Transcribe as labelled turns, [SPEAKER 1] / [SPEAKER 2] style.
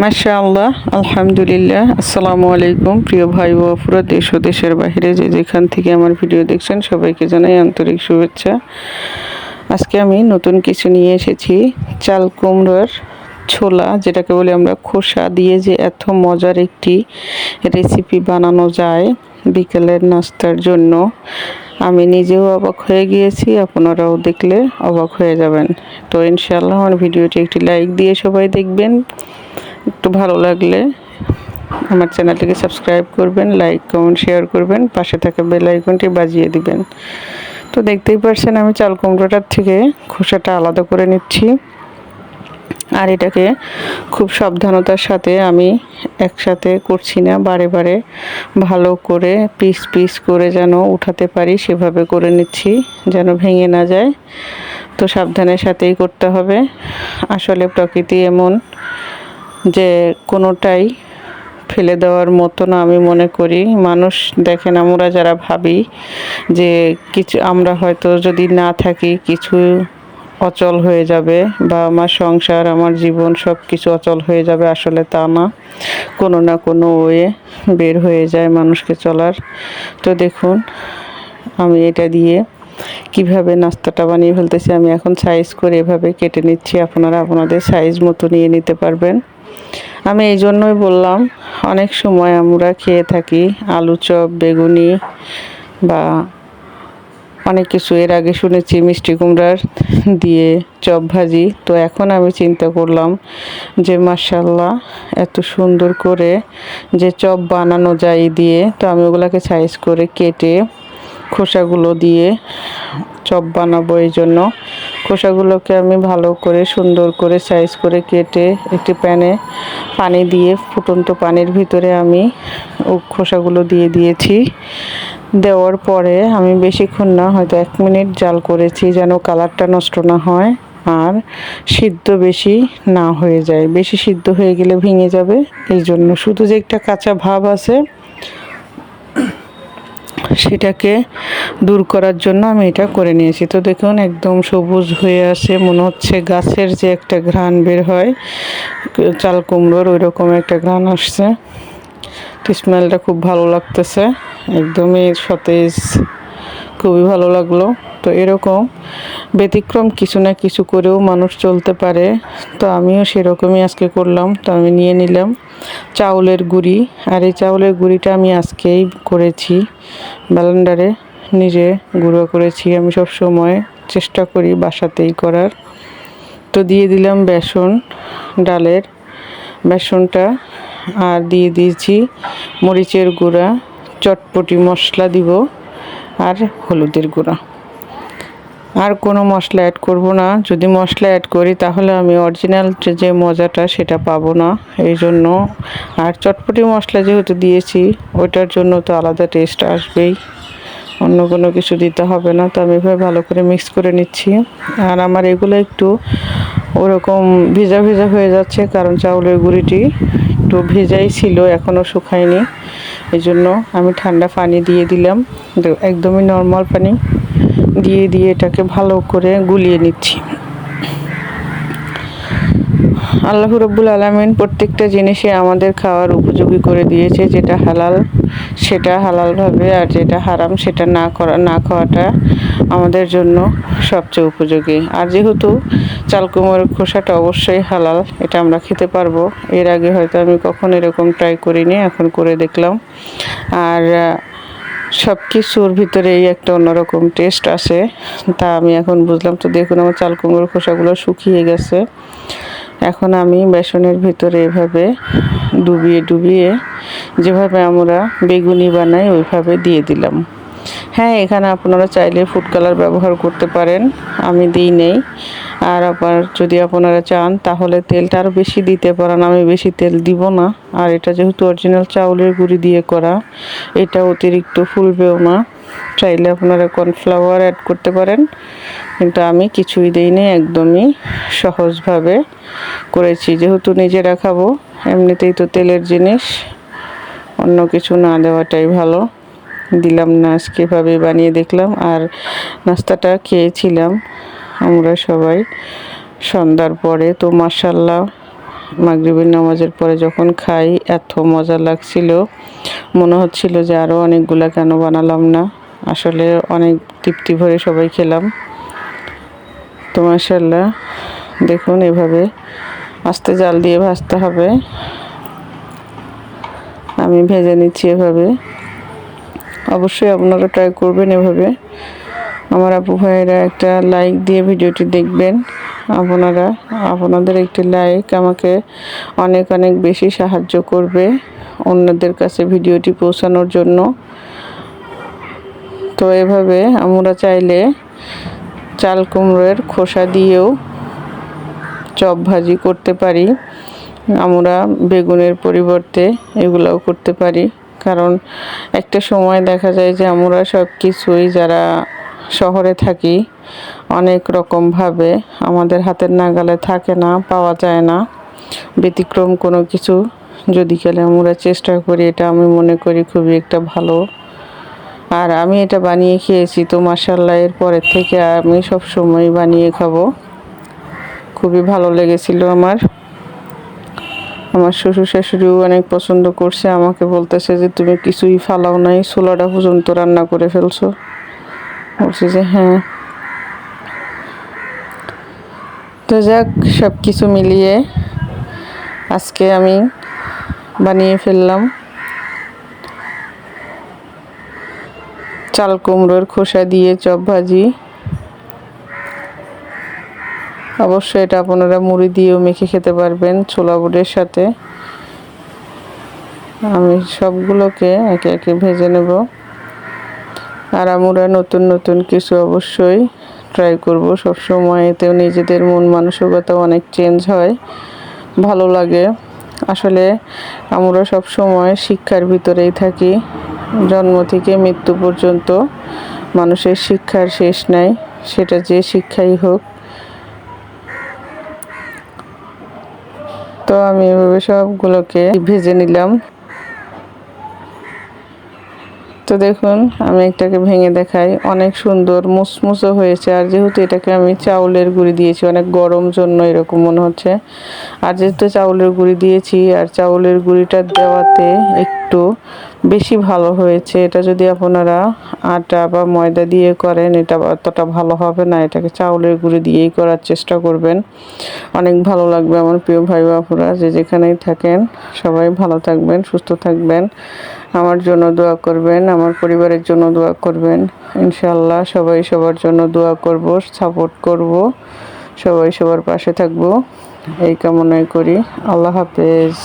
[SPEAKER 1] মাশাআল্লাহ, আলহামদুলিল্লাহ। আসসালামু আলাইকুম প্রিয় ভাই ও আপুরা, দেশ ও দেশের বাইরে যে যেখান থেকে আমার ভিডিও দেখছেন সবাইকে জানাই আন্তরিক শুভেচ্ছা। আজকে আমি নতুন কিছু নিয়ে এসেছি। চাল কুমড়োর ছোলা, যেটাকে বলি আমরা খোসা দিয়ে যে এত মজার একটি রেসিপি বানানো যায় বিকেলের নাস্তার জন্য, আমি নিজেও অবাক হয়ে গিয়েছি, আপনারাও দেখলে অবাক হয়ে যাবেন। তো ইনশাআল্লাহ আমার ভিডিওটি একটি লাইক দিয়ে সবাই দেখবেন। একটু ভালো লাগলে আমার চ্যানেলটিকে সাবস্ক্রাইব করবেন, লাইক কমেন্ট শেয়ার করবেন, পাশে থাকা বেল আইকনটি বাজিয়ে দিবেন। তো দেখতেই পাচ্ছেন আমি চাল কুমড়োটার থেকে খোসাটা আলাদা করে নিচ্ছি, আর এটাকে খুব সাবধানতার সাথে আমি একসাথে করছি না, বারে বারে ভালো করে পিস পিস করে যেন উঠাতে পারি সেভাবে করে নিচ্ছি, যেন ভেঙে না যায়। তো সাবধানের সাথেই করতে হবে। আসলে প্রকৃতি এমন যে কোনোটাই ফেলে দেওয়ার মতো না আমি মনে করি। মানুষ দেখেন, আমরা যারা ভাবি যে কিছু আমরা হয়তো যদি না থাকি কিছু অচল হয়ে যাবে, বা আমার সংসার আমার জীবন সব কিছু অচল হয়ে যাবে, আসলে তা না, কোনো না কোনো ওয়ে বের হয়ে যায় মানুষকে চলার। তো দেখুন আমি এটা দিয়ে কিভাবে নাস্তাটা বানিয়ে ফেলতেছি। আমি এখন সাইজ করে এভাবে কেটে নিচ্ছি, আপনারা আপনাদের সাইজ মতো নিয়ে নিতে পারবেন। আমি এই জন্যই বললাম, অনেক সময় আমরা খেয়ে থাকি আলু চপ, বেগুনি বা অনেক কিছু, এর আগে শুনেছি মিষ্টি কুমড়ার দিয়ে চপ ভাজি। তো এখন আমি চিন্তা করলাম যে মাশাআল্লাহ এত সুন্দর করে যে চপ বানানো যায় দিয়ে, তো আমি ওগুলোকে সাইজ করে কেটে খোসাগুলো দিয়ে চপ বানাবো। এই জন্য খোসাগুলোকে আমি ভালো করে সুন্দর করে সাইজ করে কেটে একটি প্যানে পানি দিয়ে, ফুটন্ত পানির ভিতরে আমি খোসাগুলো দিয়ে দিয়েছি। দেওয়ার পরে আমি বেশিক্ষণ না, হয়তো 1 মিনিট জাল করেছি, যেন কালারটা নষ্ট না হয় আর সিদ্ধ বেশি না হয়ে যায়। বেশি সিদ্ধ হয়ে গেলে ভেঙে যাবে, এই জন্য শুধু যে একটা কাঁচা ভাব আছে সেটাকে দূর করার জন্য আমি এটা করে নিয়েছি। তো দেখুন একদম সবুজ হয়ে আসে, মনে হচ্ছে গাছের যে একটা ঘ্রাণ বের হয় চাল কুমড়োর, ওই রকম একটা ঘ্রাণ আসছে। তো স্মেলটা খুব ভালো লাগতেছে, একদমই সতেজ, খুবই ভালো লাগলো। তো এরকম ব্যতিক্রম কিছু না কিছু করেও মানুষ চলতে পারে, তো আমিও সেরকমই আজকে করলাম। তো আমি নিয়ে নিলাম চাউলের গুঁড়ি, আর এই চাউলের গুঁড়িটা আমি আজকেই করেছি ব্লেন্ডারে, নিজে গুঁড়ো করেছি। আমি সব সময় চেষ্টা করি বাসাতেই করার। তো দিয়ে দিলাম বেসন, ডালের বেসনটা, আর দিয়ে দিয়েছি মরিচের গুঁড়া, চটপটি মশলা দিব, আর হলুদের গুঁড়া। আর কোনো মশলা অ্যাড করব না, যদি মশলা অ্যাড করি তাহলে আমি অরিজিনাল যে মজাটা সেটা পাবো না, এই জন্য। আর চটপটি মশলা যেহেতু দিয়েছি ওইটার জন্য তো আলাদা টেস্ট আসবেই, অন্য কোনো কিছু দিতে হবে না। তো আমি এভাবে ভালো করে মিক্স করে নিচ্ছি। আর আমার এগুলো একটু ওরকম ভেজা ভেজা হয়ে যাচ্ছে, কারণ চাউলের গুঁড়িটি একটু ভেজাই ছিল, এখনও শুকায়নি। এই জন্য আমি ঠান্ডা পানি দিয়ে দিলাম, একদমই নর্মাল পানি দিয়ে এটাকে ভালো করে গুলিয়ে নিচ্ছি। আল্লাহ রাব্বুল আলামিন প্রত্যেকটা জিনিসে আমাদের খাওয়ার উপযোগী করে দিয়েছে। যেটা হালাল সেটা হালালভাবে, আর যেটা হারাম সেটা না খাওয়াটা আমাদের জন্য সবচেয়ে উপযোগী। আর যেহেতু চাল কুমড়োর খোসাটা অবশ্যই হালাল, এটা আমরা খেতে পারবো। এর আগে হয়তো আমি কখনো এরকম ট্রাই করিনি, এখন করে দেখলাম। আর সব কিছুর ভিতরেই একটা অন্যরকম টেস্ট আসে, তা আমি এখন বুঝলাম। তো দেখুন আমার চাল কুমড়োর খোসাগুলো শুকিয়ে গেছে। এখন আমি বেসনের ভিতরে এভাবে ডুবিয়ে যেভাবে আমরা বেগুনি বানাই ওইভাবে দিয়ে দিলাম। হ্যাঁ, এখানে আপনারা চাইলে ফুড কালার ব্যবহার করতে পারেন, আমি দিই নেই। আর আবার যদি আপনারা চান তাহলে তেলটা আরও বেশি দিতে পারেন, আমি বেশি তেল দিব না। আর এটা যেহেতু অরিজিনাল চাউলের গুঁড়ি দিয়ে করা, এটা অতিরিক্ত ফুলবেও না। চাইলে আপনারা কর্নফ্লাওয়ার অ্যাড করতে পারেন, কিন্তু আমি কিছুই দিইনি, একদমই সহজভাবে করেছি। যেহেতু নিজেরা খাবো, এমনিতেই তো তেলের জিনিস, অন্য কিছু না দেওয়াটাই ভালো। দিলাম না, আজকে এভাবে বানিয়ে দেখলাম। আর নাস্তাটা খেয়েছিলাম আমরা সবাই সন্ধ্যার পরে। তো মাশাআল্লাহ মাগরিবের নামাজের পরে যখন খাই এত মজা লাগছিল, মনে হচ্ছিল যে আরও অনেকগুলা কেন বানালাম না। আসলে অনেক তৃপ্তি ভরে সবাই খেলাম। তো মাশাআল্লাহ দেখুন, এভাবে আস্তে জাল দিয়ে ভাজতে হবে। আমি ভেজে নিচ্ছি এভাবে। অবশ্যই আপনারা ট্রাই করবেন এভাবে। আমার আপু ভাইয়েরা একটা লাইক দিয়ে ভিডিওটি দেখবেন। আপনাদের একটি লাইক আমাকে অনেক অনেক বেশি সাহায্য করবে অন্যদের কাছে ভিডিওটি পৌঁছানোর জন্য। তো এভাবে আমরা চাইলে চাল কুমড়োর খোসা দিয়েও চপ ভাজি করতে পারি। আমরা বেগুনের পরিবর্তে এগুলাও করতে পারি, কারণ একটা সময় দেখা যায় যে আমরা সব কিছুই যারা শহরে থাকি অনেক রকমভাবে আমাদের হাতের নাগালে থাকে না, পাওয়া যায় না। ব্যতিক্রম কোনো কিছু যদি খেলে আমরা চেষ্টা করি, এটা আমি মনে করি খুবই একটা ভালো। আর আমি এটা বানিয়ে খেয়েছি, তো মাশাআল্লাহ এর পরের থেকে আমি সব সময় বানিয়ে খাবো। খুবই ভালো লেগেছিল আমার শ্বশুর শাশুড়িও অনেক পছন্দ করছে। আমাকে বলতেছে যে তুমি কিছুই ফালাও নাই, ছোলাটা পর্যন্ত রান্না করে ফেলছো। বলছি যে হ্যাঁ। তো যাক, সব কিছু মিলিয়ে আজকে আমি বানিয়ে ফেললাম চাল কুমড়োর খোসা দিয়ে চপ ভাজি। অবশ্যই এটা আপনারা মুড়ি দিয়েও মেখে খেতে পারবেন ছোলা বুটের সাথে। আমি সবগুলোকে একে একে ভেজে নেব। আর আমরা নতুন নতুন কিছু অবশ্যই ট্রাই করব সবসময়, এতেও নিজেদের মন মানসিকতা অনেক চেঞ্জ হয়, ভালো লাগে। আসলে আমরা সব সময় শিক্ষার ভিতরেই থাকি, জন্ম থেকে মৃত্যু পর্যন্ত মানুষের শিক্ষার শেষ নাই, সেটা যে শিক্ষাই হোক। তো আমি এভাবে সবগুলোকে ভেজে নিলাম। তো দেখুন, আমি একটাকে ভেঙে দেখাই, অনেক সুন্দর মুসমুসো হয়েছে। আর যেহেতু এটাকে আমি চাউলের গুঁড়ি দিয়েছি, অনেক গরম জন্য এরকম মনে হচ্ছে। আর যেহেতু চাউলের গুঁড়ি দিয়েছি, আর চাউলের গুঁড়িটা দেওয়াতে একটু বেশি ভালো হয়েছে। এটা যদি আপনারা আটা বা ময়দা দিয়ে করেন এটা অতটা ভালো হবে না, এটাকে চাউলের গুঁড়ি দিয়েই করার চেষ্টা করবেন, অনেক ভালো লাগবে। আমার প্রিয় ভাই বাপুরা যে যেখানেই থাকেন সবাই ভালো থাকবেন, সুস্থ থাকবেন, আমার জন্য দোয়া করবেন, আমার পরিবারের জন্য দোয়া করবেন। ইনশাআল্লাহ সবাই সবার জন্য দোয়া করব, সাপোর্ট করব, সবাই সবার পাশে থাকব, এই কামনাই করি। আল্লাহ হাফেজ।